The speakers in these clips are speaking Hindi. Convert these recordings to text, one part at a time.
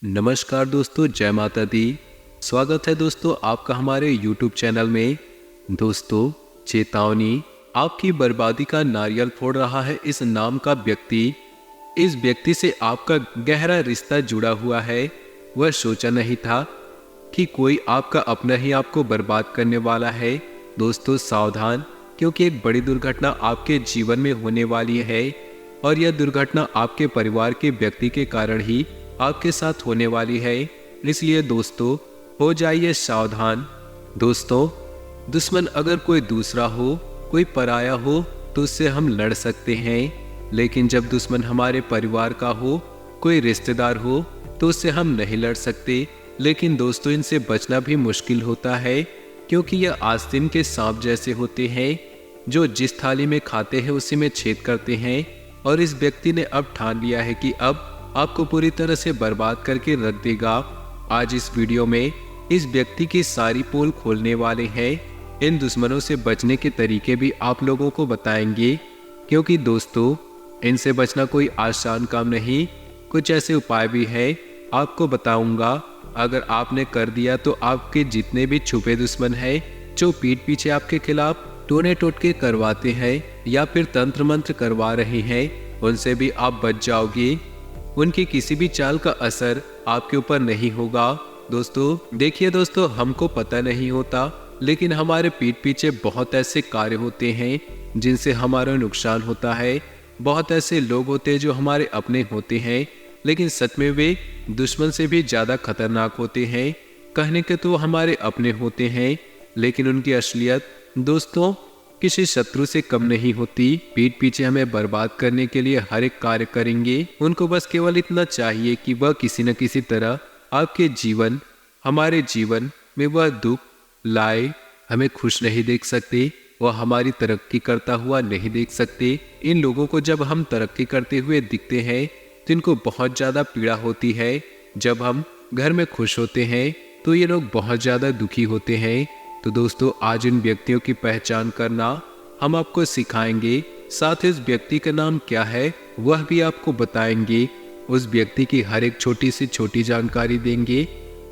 नमस्कार दोस्तों, जय माता दी। स्वागत है दोस्तों आपका हमारे YouTube चैनल में। दोस्तों, चेतावनी, आपकी बर्बादी का नारियल फोड़ रहा है इस नाम का व्यक्ति। इस व्यक्ति से आपका गहरा रिश्ता जुड़ा हुआ है। वह सोचा नहीं था कि कोई आपका अपना ही आपको बर्बाद करने वाला है। दोस्तों सावधान, क्योंकि एक बड़ी दुर्घटना आपके जीवन में होने वाली है और यह दुर्घटना आपके परिवार के व्यक्ति के कारण ही आपके साथ होने वाली है। इसलिए दोस्तों, हो जाइए सावधान। दोस्तों, दुश्मन अगर कोई दूसरा हो, कोई पराया हो, तो उससे हम लड़ सकते हैं, लेकिन जब दुश्मन हमारे परिवार का हो, कोई रिश्तेदार हो, तो उससे हम नहीं लड़ सकते। लेकिन दोस्तों, इनसे बचना भी मुश्किल होता है, क्योंकि यह आस्तीन के सांप जैसे होते हैं, जो जिस थाली में खाते हैं उसी में छेद करते हैं। और इस व्यक्ति ने अब ठान लिया है कि अब आपको पूरी तरह से बर्बाद करके रख देगा। आज इस वीडियो में इस व्यक्ति की सारी पोल खोलने वाले हैं। इन दुश्मनों से बचने के तरीके भी आप लोगों को बताएंगे, क्योंकि दोस्तों, इनसे बचना कोई आसान काम नहीं। कुछ ऐसे उपाय भी हैं आपको बताऊंगा। अगर आपने कर दिया तो आपके जितने भी छुपे दुश्मन हैं, जो पीठ पीछे आपके खिलाफ टोने टोटके करवाते हैं या फिर तंत्र मंत्र करवा रहे हैं, उनसे भी आप बच जाओगे। उनकी किसी भी चाल का असर आपके ऊपर नहीं होगा। दोस्तों देखिए, दोस्तों, हमको पता नहीं होता, लेकिन हमारे पीठ पीछे बहुत ऐसे कार्य होते हैं जिनसे हमारा नुकसान होता है। बहुत ऐसे लोग होते हैं जो हमारे अपने होते हैं, लेकिन सच में वे दुश्मन से भी ज्यादा खतरनाक होते हैं। कहने के तो हमारे अपने होते हैं, लेकिन उनकी असलियत दोस्तों किसी शत्रु से कम नहीं होती। पीठ पीछे हमें बर्बाद करने के लिए हर एक कार्य करेंगे। उनको बस केवल इतना चाहिए कि वह किसी न किसी तरह आपके जीवन, हमारे जीवन में वह दुख लाए। हमें खुश नहीं देख सकते, वह हमारी तरक्की करता हुआ नहीं देख सकते। इन लोगों को जब हम तरक्की करते हुए दिखते हैं तो इनको बहुत ज्यादा पीड़ा होती है। जब हम घर में खुश होते हैं तो ये लोग बहुत ज्यादा दुखी होते हैं। तो दोस्तों, आज इन व्यक्तियों की पहचान करना हम आपको सिखाएंगे। साथ ही उस व्यक्ति का नाम क्या है वह भी आपको बताएंगे। उस व्यक्ति की हर एक छोटी से छोटी जानकारी देंगे।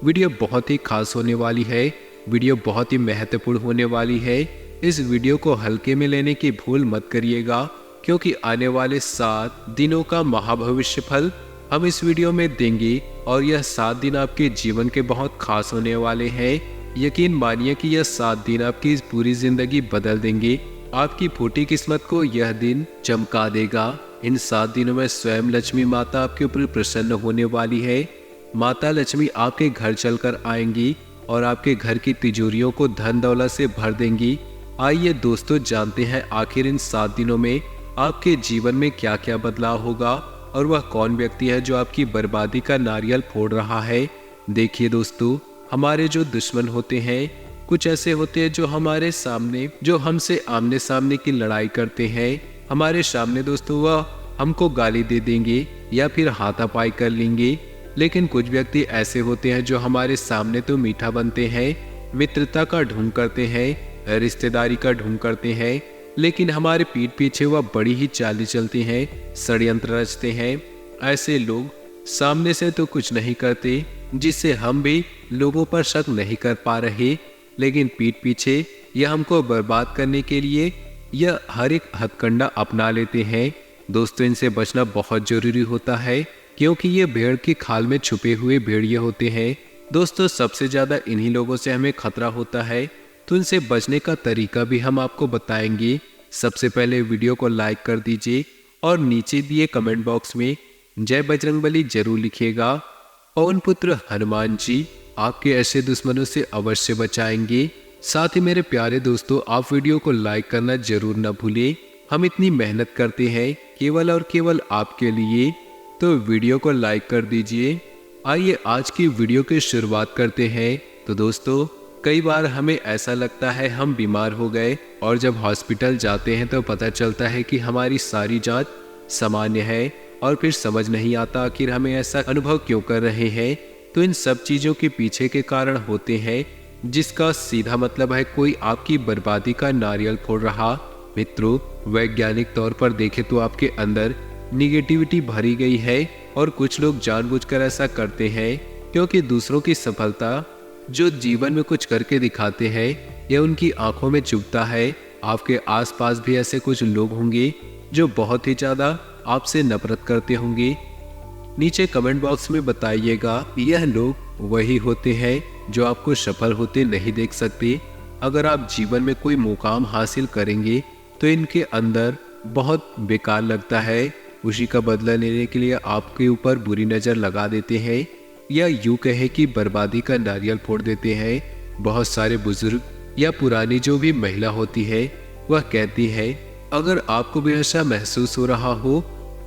वीडियो बहुत ही खास होने वाली है, वीडियो बहुत ही महत्वपूर्ण होने वाली है। इस वीडियो को हल्के में लेने की भूल मत करिएगा, क्योंकि आने वाले 7 दिनों का महाभविष्य फल हम इस वीडियो में देंगे और यह 7 दिन आपके जीवन के बहुत खास होने वाले हैं। यकीन मानिए कि यह 7 दिन आपकी इस पूरी जिंदगी बदल देंगे। आपकी फूटी किस्मत को यह दिन चमका देगा। इन 7 दिनों में स्वयं लक्ष्मी माता आपके ऊपर प्रसन्न होने वाली है। माता लक्ष्मी आपके घर चलकर आएंगी और आपके घर की तिजोरियों को धन दौलत से भर देंगी। आइए दोस्तों, जानते हैं आखिर इन 7 दिनों में आपके जीवन में क्या क्या बदलाव होगा और वह कौन व्यक्ति है जो आपकी बर्बादी का नारियल फोड़ रहा है। देखिए दोस्तों, हमारे जो दुश्मन होते हैं, कुछ ऐसे होते हैं जो हमारे सामने, जो हमसे आमने सामने की लड़ाई करते हैं। हमारे सामने दोस्तों वह हमको गाली दे देंगे या फिर हाथापाई कर लेंगे। लेकिन कुछ व्यक्ति ऐसे होते हैं जो हमारे सामने तो मीठा बनते हैं, मित्रता का ढोंग करते हैं, रिश्तेदारी का ढोंग करते हैं, लेकिन हमारे पीठ पीछे वह बड़ी ही चालें चलते हैं, षड्यंत्र रचते हैं। ऐसे लोग सामने से तो कुछ नहीं करते, जिससे हम भी लोगों पर शक नहीं कर पा रहे, लेकिन पीठ पीछे यह हमको बर्बाद करने के लिए यह हर एक हथकंडा अपना लेते हैं। दोस्तों, इनसे बचना बहुत जरूरी होता है, क्योंकि ये भेड़ की खाल में छुपे हुए भेड़िए होते हैं। दोस्तों, सबसे ज्यादा इन्हीं लोगों से हमें खतरा होता है, तो इनसे बचने का तरीका भी हम आपको बताएंगे। सबसे पहले वीडियो को लाइक कर दीजिए और नीचे दिए कमेंट बॉक्स में जय बजरंगबली जरूर लिखिएगा। पवन पुत्र हनुमान जी आपके ऐसे दुश्मनों से अवश्य बचाएंगे। साथ ही मेरे प्यारे दोस्तों, आप वीडियो को लाइक करना जरूर न भूलें। हम इतनी मेहनत करते हैं केवल और केवल आपके लिए, तो वीडियो को लाइक कर दीजिए। आइए आज की वीडियो की शुरुआत करते हैं। तो दोस्तों, कई बार हमें ऐसा लगता है हम बीमार हो गए, और जब हॉस्पिटल जाते हैं तो पता चलता है कि हमारी सारी जांच सामान्य है, और फिर समझ नहीं आता आखिर हमें ऐसा अनुभव क्यों कर रहे हैं। तो इन सब चीजों के पीछे के कारण होते हैं, जिसका सीधा मतलब है कोई आपकी बर्बादी का नारियल फोड़ रहा। मित्रों, वैज्ञानिक तौर पर देखें तो आपके अंदर निगेटिविटी भरी गई है और कुछ लोग जानबूझकर ऐसा करते हैं क्योंकि दूसरों की सफलता जो जीवन में कुछ करके दिखाते हैं यह उनकी आंखों में चुभता है। आपके आसपास भी ऐसे कुछ लोग होंगे जो बहुत ही ज़्यादा आपसे नफरत करते होंगे। नीचे कमेंट बॉक्स में बताइएगा यह लोग वही होते हैं जो आपको सफल होते नहीं देख सकते। अगर आप जीवन में कोई मुकाम हासिल करेंगे तो इनके अंदर बहुत बेकार लगता है, उसी का बदला लेने के लिए आपके ऊपर बुरी नज़र लगा देते हैं या यूँ कहे कि बर्बादी का नारियल फोड़ देते हैं। बहुत सारे बुजुर्ग या पुरानी जो भी महिला होती है वह कहती है अगर आपको भी ऐसा महसूस हो रहा हो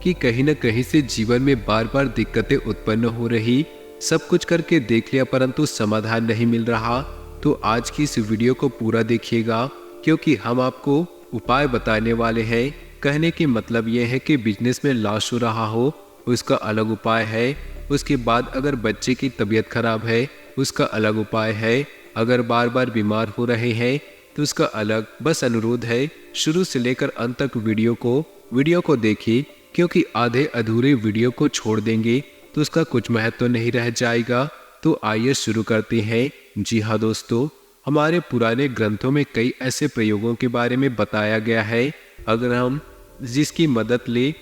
कि कहीं न कहीं से जीवन में बार बार दिक्कतें उत्पन्न हो रही, सब कुछ करके देख लिया परंतु समाधान नहीं मिल रहा, तो आज की इस वीडियो को पूरा देखिएगा क्योंकि हम आपको उपाय बताने वाले हैं। कहने की मतलब यह है कि बिजनेस में लॉस हो रहा हो उसका अलग उपाय है, उसके बाद अगर बच्चे की तबीयत खराब है उसका अलग उपाय है, अगर बार बार बीमार हो रहे हैं तो उसका अलग। बस अनुरोध है शुरू से लेकर अंत तक वीडियो को देखिए क्योंकि आधे अधूरे वीडियो को छोड़ देंगे तो उसका कुछ महत्व नहीं रह जाएगा। तो आइए शुरू करते हैं। जी हाँ दोस्तों, हमारे पुराने ग्रंथों में कई ऐसे प्रयोगों के बारे में बताया गया है अगर हम जिसकी मदद ले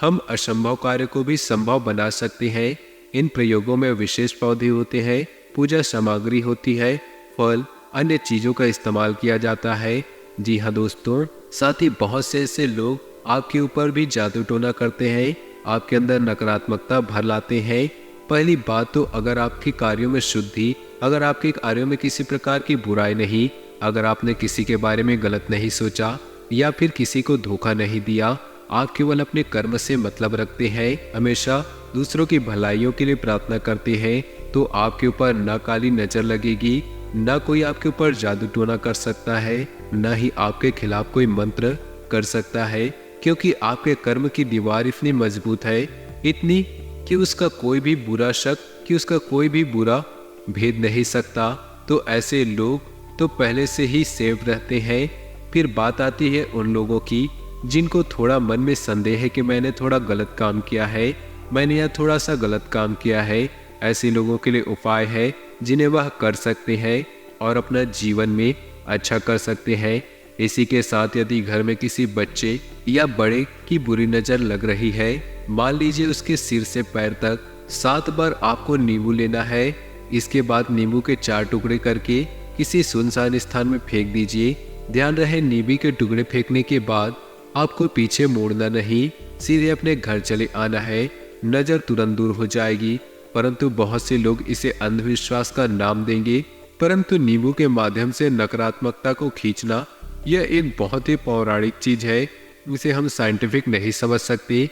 हम असंभव कार्य को भी संभव बना सकते हैं। इन प्रयोगों में विशेष पौधे होते हैं, पूजा सामग्री होती है, फल अन्य चीज़ों का इस्तेमाल किया जाता है। जी हाँ दोस्तों, साथ ही बहुत से ऐसे लोग आपके ऊपर भी जादू टोना करते हैं, आपके अंदर नकारात्मकता भर लाते हैं। पहली बात तो अगर आपके कार्यों में शुद्धि, अगर आपके कार्यों में किसी प्रकार की बुराई नहीं, अगर आपने किसी के बारे में गलत नहीं सोचा या फिर किसी को धोखा नहीं दिया, आप केवल अपने कर्म से मतलब रखते हैं, हमेशा दूसरों की भलाइयों के लिए प्रार्थना करते हैं, तो आपके ऊपर न काली नजर लगेगी, न कोई आपके ऊपर जादू टोना कर सकता है, न ही आपके खिलाफ कोई मंत्र कर सकता है, क्योंकि आपके कर्म की दीवार इतनी मजबूत है, इतनी कि उसका कोई भी बुरा शक, कि उसका कोई भी बुरा भेद नहीं सकता। तो ऐसे लोग तो पहले से ही सेफ रहते हैं। फिर बात आती है उन लोगों की जिनको थोड़ा मन में संदेह है कि मैंने थोड़ा गलत काम किया है, मैंने यह थोड़ा सा गलत काम किया है। ऐसे लोगों के लिए उपाय है जिन्हें वह कर सकते हैं और अपना जीवन में अच्छा कर सकते हैं। इसी के साथ यदि घर में किसी बच्चे या बड़े की बुरी नज़र लग रही है, मान लीजिए उसके सिर से पैर तक 7 बार आपको नींबू लेना है। इसके बाद नींबू के 4 टुकड़े करके किसी सुनसान स्थान में फेंक दीजिए। ध्यान रहे नींबू के टुकड़े फेंकने के बाद आपको पीछे मोड़ना नहीं, सीधे अपने घर चले आना है, नज़र तुरंत दूर हो जाएगी। परंतु बहुत से लोग इसे अंधविश्वास का नाम देंगे, परंतु नींबू के माध्यम से नकारात्मकता को खींचना यह एक बहुत ही पौराणिक चीज है, इसे हम साइंटिफिक नहीं समझ सकते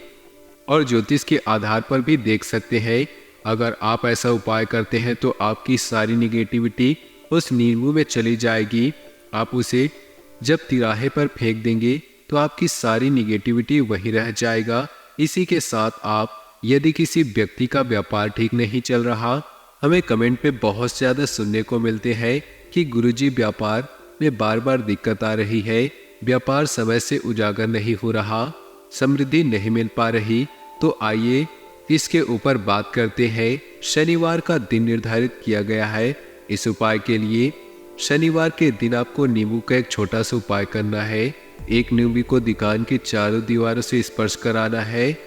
और ज्योतिष के आधार पर भी देख सकते हैं। अगर आप ऐसा उपाय करते हैं तो आपकी सारी निगेटिविटी उस नींबू में चली जाएगी। आप उसे जब तिराहे पर फेंक देंगे तो आपकी सारी निगेटिविटी वहीं रह जाएगा। इसी के साथ आप यदि किसी व्यक्ति का व्यापार ठीक नहीं चल रहा, हमें कमेंट पे बहुत ज़्यादा सुनने को मिलते हैं कि गुरुजी व्यापार में बार बार दिक्कत आ रही है, व्यापार समय से उजागर नहीं हो रहा, समृद्धि नहीं मिल पा रही। तो आइए इसके ऊपर बात करते हैं। शनिवार का दिन निर्धारित किया गया है इस उपाय के लिए। शनिवार के दिन आपको नींबू का एक छोटा सा उपाय करना है। एक नींबू को दुकान की चारों दीवारों से स्पर्श कराना है।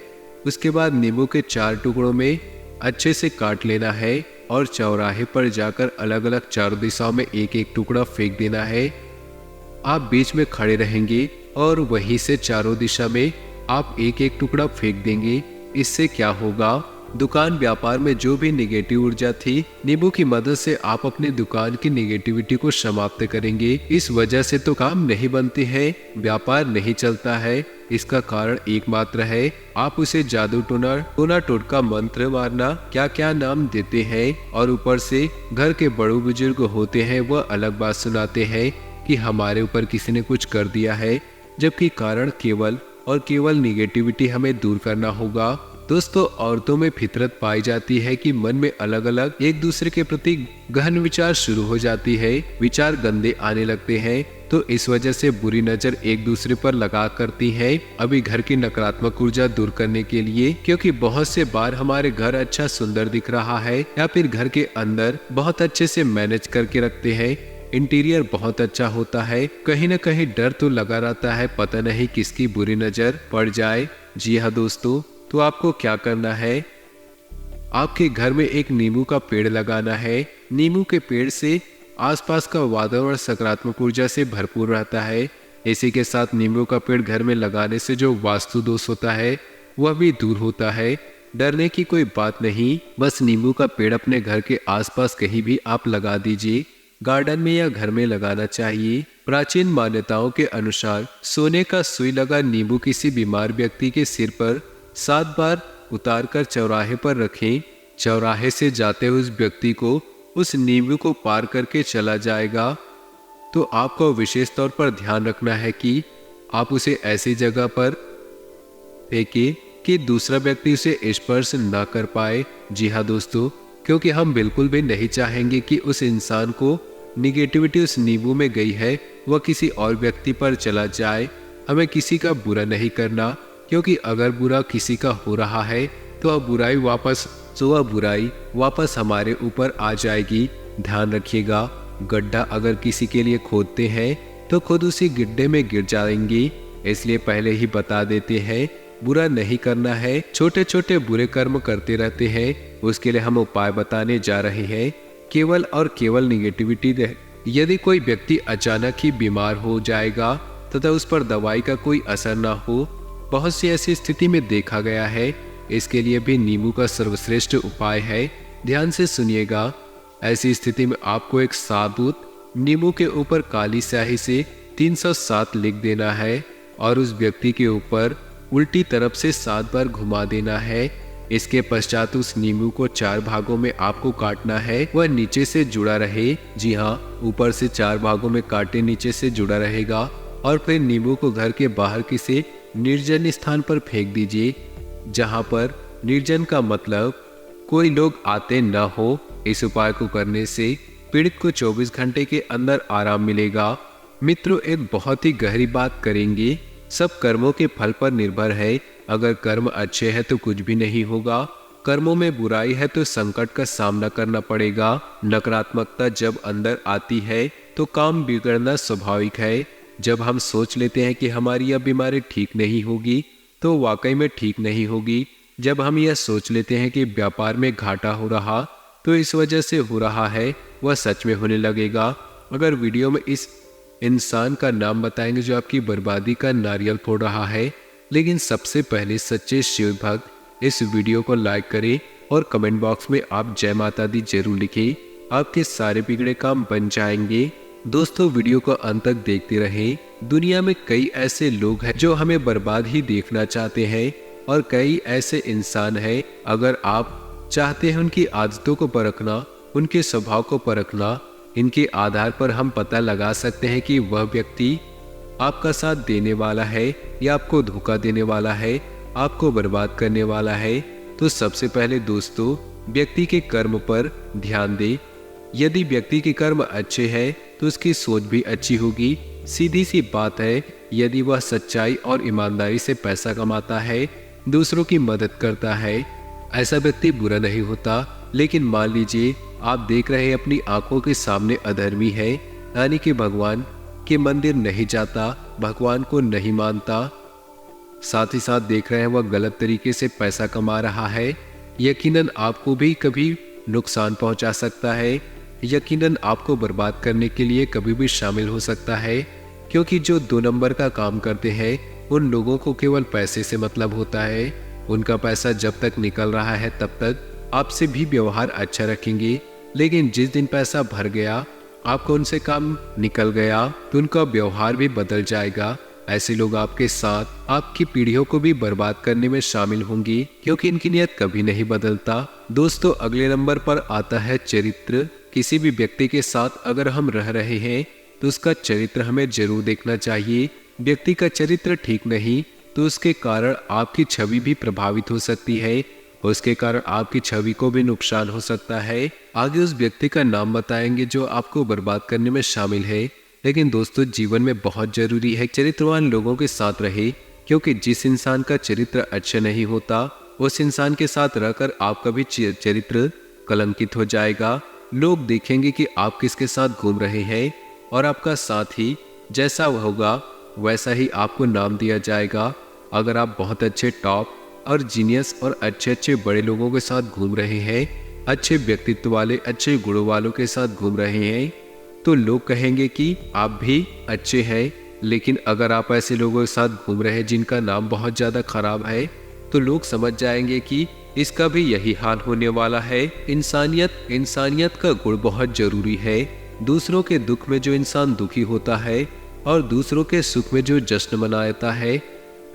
उसके बाद नींबू के 4 टुकड़ों में अच्छे से काट लेना है और चौराहे पर जाकर अलग अलग 4 दिशाओं में एक एक टुकड़ा फेंक देना है। आप बीच में खड़े रहेंगे और वहीं से चारों दिशा में आप एक एक टुकड़ा फेंक देंगे। इससे क्या होगा, दुकान व्यापार में जो भी निगेटिव ऊर्जा थी, नींबू की मदद से आप अपनी दुकान की निगेटिविटी को समाप्त करेंगे। इस वजह से तो काम नहीं बनते हैं, व्यापार नहीं चलता है। इसका कारण एकमात्र है, आप उसे जादू टोना टोटका मंत्र मारना क्या क्या नाम देते हैं और ऊपर से घर के बड़े बुजुर्ग होते हैं वह अलग बात सुनाते हैं कि हमारे ऊपर किसी ने कुछ कर दिया है, जबकि कारण केवल और केवल निगेटिविटी हमें दूर करना होगा। दोस्तों, औरतों में फितरत पाई जाती है कि मन में अलग अलग एक दूसरे के प्रति गहन विचार शुरू हो जाती है, विचार गंदे आने लगते हैं, तो इस वजह से बुरी नजर एक दूसरे पर लगा करती है अभी घर की नकारात्मक ऊर्जा दूर करने के लिए। क्योंकि बहुत से बार हमारे घर अच्छा सुंदर दिख रहा है या फिर घर के अंदर बहुत अच्छे से मैनेज करके रखते हैं, इंटीरियर बहुत अच्छा होता है, कहीं न कहीं डर तो लगा रहता है, पता नहीं किसकी बुरी नजर पड़ जाए। जी हाँ दोस्तों, तो आपको क्या करना है, आपके घर में एक नींबू का पेड़ लगाना है। नींबू के पेड़ से आसपास का वातावरण सकारात्मक ऊर्जा से भरपूर रहता है। इसी के साथ नींबू का पेड़ घर में लगाने से जो वास्तु दोष होता है वह भी दूर होता है। डरने की कोई बात नहीं, बस नींबू का पेड़ अपने घर के आसपास कहीं भी आप लगा दीजिए, गार्डन में या घर में लगाना चाहिए। प्राचीन मान्यताओं के अनुसार सोने का सुई लगा नींबू किसी बीमार व्यक्ति के सिर पर 7 बार उतारकर चौराहे पर रखें। चौराहे से जाते हुए उस व्यक्ति को उस नींबू को पार करके चला जाएगा। तो आपको विशेष तौर पर ध्यान रखना है कि आप उसे ऐसी जगह पर फेंके कि दूसरा व्यक्ति उसे स्पर्श न कर पाए। जी हाँ दोस्तों, क्योंकि हम बिल्कुल भी नहीं चाहेंगे कि उस इंसान को निगेटिविटी उस नींबू में गई है वह किसी और व्यक्ति पर चला जाए। हमें किसी का बुरा नहीं करना, क्योंकि अगर बुरा किसी का हो रहा है तो वह बुराई वापस हमारे ऊपर आ जाएगी। ध्यान रखिएगा, गड्ढा अगर किसी के लिए खोदते हैं तो खुद उसी गड्ढे में गिर जाएंगी, इसलिए पहले ही बता देते हैं बुरा नहीं करना है। छोटे छोटे बुरे कर्म करते रहते हैं, उसके लिए हम उपाय बताने जा रहे हैं। केवल और केवल निगेटिविटी यदि कोई व्यक्ति अचानक ही बीमार हो जाएगा तथा उस पर दवाई का कोई असर ना हो, बहुत सी ऐसी स्थिति में देखा गया है। इसके लिए भी नींबू का सर्वश्रेष्ठ उपाय है। ध्यान से सुनिएगा। ऐसी स्थिति में आपको एक साबुत नींबू के ऊपर काली स्याही से 307 लिख देना है और उस व्यक्ति के ऊपर उल्टी तरफ से 7 बार घुमा देना है। इसके पश्चात उस नींबू को 4 भागों में आपको काटना है, वह नीचे से जुड़ा रहे। जी हाँ, ऊपर से 4 भागों में काटे, नीचे से जुड़ा रहेगा। और फिर नींबू को घर के बाहर किसी निर्जन स्थान पर फेंक दीजिए, जहाँ पर निर्जन का मतलब कोई लोग आते न हो। इस उपाय को करने से पीड़ित को 24 घंटे के अंदर आराम मिलेगा। मित्रों, एक बहुत ही गहरी बात करेंगे। सब कर्मों के फल पर निर्भर है। अगर कर्म अच्छे हैं तो कुछ भी नहीं होगा, कर्मों में बुराई है तो संकट का सामना करना पड़ेगा। नकारात्मकता जब अंदर आती है तो काम बिगड़ना स्वाभाविक है। जब हम सोच लेते हैं कि हमारी यह बीमारी ठीक नहीं होगी तो वाकई में ठीक नहीं होगी। जब हम यह सोच लेते हैं कि व्यापार में घाटा हो रहा तो इस वजह से हो रहा है, वह सच में होने लगेगा। अगर वीडियो में इस इंसान का नाम बताएंगे जो आपकी बर्बादी का नारियल फोड़ रहा है, लेकिन सबसे पहले सच्चे शिव भक्त इस वीडियो को लाइक करें और कमेंट बॉक्स में आप जय माता दी जरूर लिखें। आपके सारे बिगड़े काम बन जाएंगे। दोस्तों, वीडियो को अंत तक देखते रहें। दुनिया में कई ऐसे लोग हैं जो हमें बर्बाद ही देखना चाहते हैं और कई ऐसे इंसान हैं, अगर आप चाहते हैं उनकी आदतों को परखना, उनके स्वभाव को परखना, इनके आधार पर हम पता लगा सकते हैं कि वह व्यक्ति आपका साथ देने वाला है या आपको धोखा देने वाला है, आपको बर्बाद करने वाला है। तो सबसे पहले दोस्तों, व्यक्ति के कर्म पर ध्यान दें। यदि व्यक्ति के कर्म अच्छे हैं तो उसकी सोच भी अच्छी होगी। सीधी सी बात है, यदि वह सच्चाई और ईमानदारी से पैसा कमाता है, दूसरों की मदद करता है, ऐसा व्यक्ति बुरा नहीं होता। लेकिन मान लीजिए आप देख रहे हैं अपनी आंखों के सामने अधर्मी है, यानी कि भगवान के मंदिर नहीं जाता, भगवान को नहीं मानता, साथ ही साथ देख रहे हैं वह गलत तरीके से पैसा कमा रहा है, यकीनन आपको भी कभी नुकसान पहुंचा सकता है, यकीनन आपको बर्बाद करने के लिए कभी भी शामिल हो सकता है। क्योंकि जो 2 नंबर का काम करते हैं उन लोगों को केवल पैसे से मतलब होता है। उनका पैसा जब तक निकल रहा है तब तक आपसे भी व्यवहार अच्छा रखेंगे, लेकिन जिस दिन पैसा भर गया, आपको उनसे काम निकल गया, तो उनका व्यवहार भी बदल जाएगा। ऐसे लोग आपके साथ आपकी पीढ़ियों को भी बर्बाद करने में शामिल होंगी, क्योंकि इनकी नियत कभी नहीं बदलता। दोस्तों, अगले नंबर पर आता है चरित्र। किसी भी व्यक्ति के साथ अगर हम रह रहे हैं तो उसका चरित्र हमें जरूर देखना चाहिए। व्यक्ति का चरित्र ठीक नहीं तो उसके कारण आपकी छवि भी प्रभावित हो सकती है। उसके कारण आपकी छवि को भी नुकसान हो सकता है। आगे उस व्यक्ति का नाम बताएंगे जो आपको बर्बाद करने में शामिल है। लेकिन दोस्तों, जीवन में बहुत जरूरी है चरित्रवान लोगों के साथ रहे, क्योंकि जिस इंसान का चरित्र अच्छा नहीं होता उस इंसान के साथ रहकर आपका भी चरित्र कलंकित हो जाएगा। लोग देखेंगे कि आप किसके साथ घूम रहे हैं और आपका साथ ही जैसा होगा वैसा ही आपको नाम दिया जाएगा। अगर आप बहुत अच्छे टॉप और जीनियस और अच्छे अच्छे बड़े लोगों के साथ घूम रहे हैं, अच्छे व्यक्तित्व वाले अच्छे गुणों वालों के साथ घूम रहे हैं, तो लोग कहेंगे कि आप भी अच्छे हैं। लेकिन अगर आप ऐसे लोगों के साथ घूम रहे हैं जिनका नाम बहुत ज़्यादा खराब है, तो लोग समझ जाएंगे कि इसका भी यही हाल होने वाला है। इंसानियत का गुण बहुत जरूरी है। दूसरों के दुख में जो इंसान दुखी होता है और दूसरों के सुख में जो जश्न मनाता है,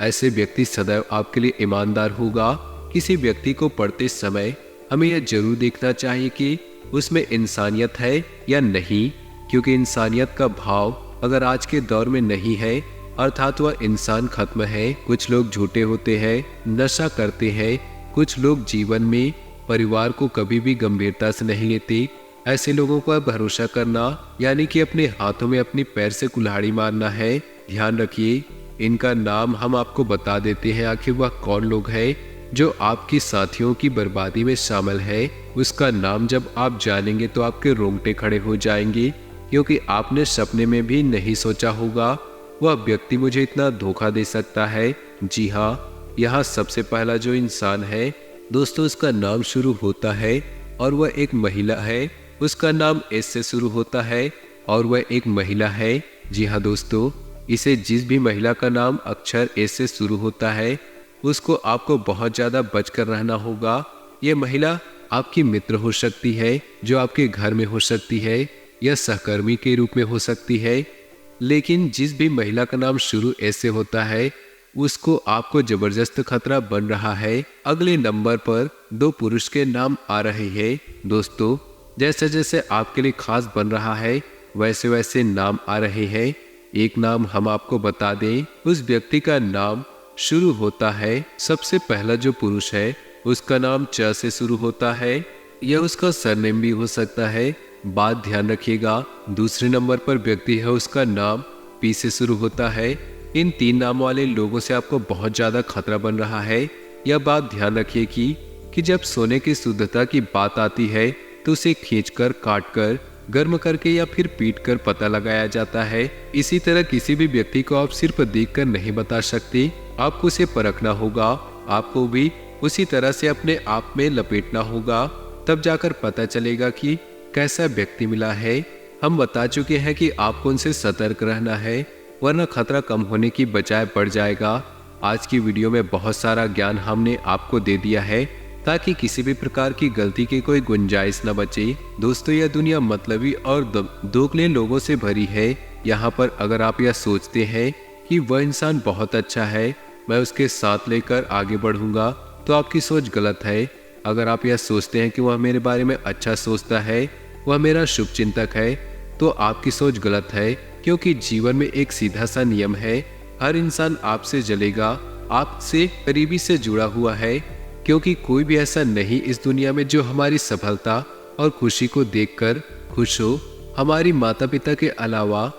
ऐसे व्यक्ति सदैव आपके लिए ईमानदार होगा। किसी व्यक्ति को पढ़ते समय हमें यह जरूर देखना चाहिए कि उसमें इंसानियत है या नहीं, क्योंकि इंसानियत का भाव अगर आज के दौर में नहीं है, अर्थात वह इंसान खत्म है। कुछ लोग झूठे होते हैं, नशा करते हैं, कुछ लोग जीवन में परिवार को कभी भी गंभीरता से नहीं लेते। ऐसे लोगों पर भरोसा करना यानी कि अपने हाथों में अपनी पैर से कुल्हाड़ी मारना है। ध्यान रखिए, इनका नाम हम आपको बता देते हैं। आखिर वह कौन लोग हैं जो आपकी साथियों की बर्बादी में शामिल है। उसका नाम जब आप जानेंगे तो आपके रोंगटे खड़े हो जाएंगे, क्योंकि आपने सपने में भी नहीं सोचा होगा वह व्यक्ति मुझे इतना धोखा दे सकता है। जी हाँ, यहाँ सबसे पहला जो इंसान है दोस्तों, उसका नाम शुरू होता है और वह एक महिला है। उसका नाम एस से शुरू होता है और वह एक महिला है। जी हाँ दोस्तों, इसे जिस भी महिला का नाम अक्षर एस से शुरू होता है उसको आपको बहुत ज़्यादा बचकर रहना होगा। ये महिला आपकी मित्र हो सकती है, जो आपके घर में हो सकती है, या सहकर्मी के रूप में हो सकती है। लेकिन जिस भी महिला का नाम शुरू एस से होता है उसको आपको जबरदस्त खतरा बन रहा है। अगले नंबर पर दो पुरुष के नाम आ रहे हैं। दोस्तों, जैसे जैसे आपके लिए खास बन रहा है वैसे वैसे नाम आ रहे हैं। एक नाम हम आपको बता दें, उस व्यक्ति का नाम शुरू होता है, सबसे पहला जो पुरुष है उसका नाम च से शुरू होता है। यह उसका सरनेम भी हो सकता है। बात ध्यान रखिएगा, दूसरे नंबर पर व्यक्ति है, उसका नाम पी से शुरू होता है। इन तीन नाम वाले लोगों से आपको बहुत ज्यादा खतरा बन रहा है। यह बात ध्यान रखिए कि जब सोने की शुद्धता की बात आती है तो उसे खींचकर, काटकर, गर्म करके या फिर पीट कर पता लगाया जाता है। इसी तरह किसी भी व्यक्ति को आप सिर्फ देखकर नहीं बता सकते, आपको उसे परखना होगा। आपको भी उसी तरह से अपने आप में लपेटना होगा, तब जाकर पता चलेगा कि कैसा व्यक्ति मिला है। हम बता चुके हैं कि आपको उनसे सतर्क रहना है, वरना खतरा कम होने की बजाय बढ़ जाएगा। आज की वीडियो में बहुत सारा ज्ञान हमने आपको दे दिया है ताकि किसी भी प्रकार की गलती की कोई गुंजाइश न बचे। दोस्तों, यह दुनिया मतलबी और दोगले लोगों से भरी है। यहाँ पर अगर आप यह सोचते हैं कि वह इंसान बहुत अच्छा है, मैं उसके साथ लेकर आगे बढ़ूंगा, तो आपकी सोच गलत है। अगर आप यह सोचते हैं कि वह मेरे बारे में अच्छा सोचता है, वह मेरा शुभ चिंतक है, तो आपकी सोच गलत है। क्योंकि जीवन में एक सीधा सा नियम है, हर इंसान आपसे जलेगा, आपसे करीबी से जुड़ा हुआ है। क्योंकि कोई भी ऐसा नहीं इस दुनिया में जो हमारी सफलता और खुशी को देखकर खुश हो, हमारी माता पिता के अलावा।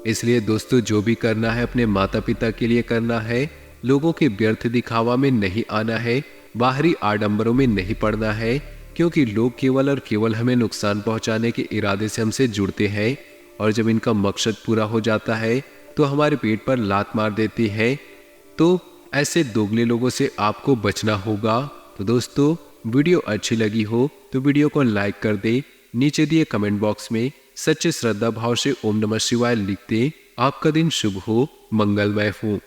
इसलिए दोस्तों, जो भी करना है अपने माता पिता के लिए करना है। लोगों के व्यर्थ दिखावा में नहीं आना है, बाहरी आडंबरों में नहीं पड़ना है, क्योंकि लोग केवल और केवल हमें नुकसान पहुंचाने के इरादे से हमसे जुड़ते हैं, और जब इनका मकसद पूरा हो जाता है तो हमारे पेट पर लात मार देते हैं। तो ऐसे दोगले लोगों से आपको बचना होगा। तो दोस्तों, वीडियो अच्छी लगी हो तो वीडियो को लाइक कर दे। नीचे दिए कमेंट बॉक्स में सच्चे श्रद्धा भाव से ओम नमः शिवाय लिख दे। आपका दिन शुभ हो, मंगलमय हो।